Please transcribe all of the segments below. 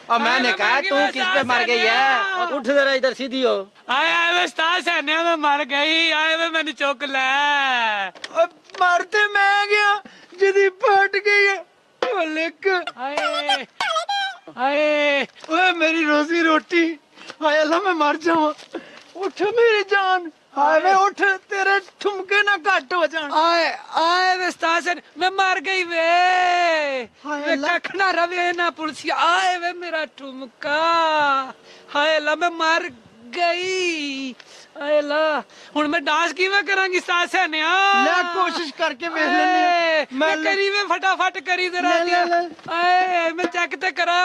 और मैंने कहा तू किस पे मर गई है? उठ जरा इधर सीधी हो। आए आए वे उस्ताद सैनिया में मर गई आए वे मैंने चुक ले मरते मैं गया जिदी फट गई है। लिख आए आए ओए मेरी रोजी रोटी। हाय अल्लाह मैं मर जाऊं। उठ मेरी जान। हाय वे उठ तेरे ठुमके ना घट हो जान। आए आए वे उस्ताद सैनिया मैं मर गई वे हाय वे अल्लाह। कख ना रवे ना पुलसी आए वे मेरा ठुमका हाय अल्लाह मैं मर गई आए अल्लाह हुन मैं डांस किवें करांगी उस्ताद सैनिया ले कोशिश करके वेख लेनी। मैं करी वे फटाफट करी जरा ले, ले, ले। आए मैं चेक ते करा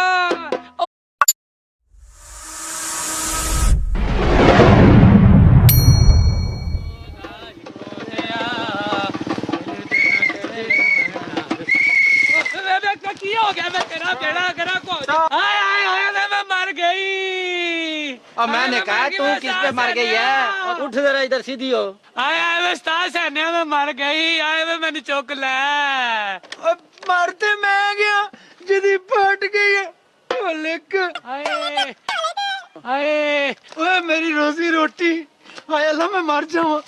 की हो गया मैं तेरा बेड़ा करा को आए आए आए मैं मर गई और मैंने कहा तू किस पे मर गई है? उठ जरा इधर सीधी हो। आए आए वे उस्ताद सैनिया में मर गई आए वे मैंने चुक ले मरते मैं गया जिदी फट गई है। लिख आए आए ओए मेरी रोजी रोटी। हाय अल्लाह मैं मर जाऊं।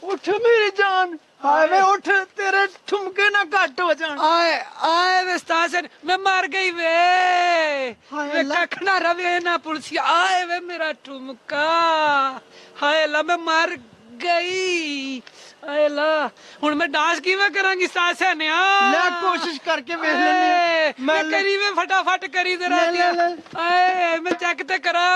उठ मेरी जान। हाय वे उठ तेरे ठुमके ना घट हो जान। आए आए वे उस्ताद सैनिया मैं मर गई वे हाय वे अल्लाह। कख ना रवे ना पुलसी आए वे मेरा ठुमका हाय अल्लाह मैं मर गई आए अल्लाह हुन मैं डांस किवें करांगी उस्ताद सैनिया ले कोशिश करके वेख लेनी। मैं करी वे फटाफट करी जरा ले, ले, ले। आए मैं चेक ते करा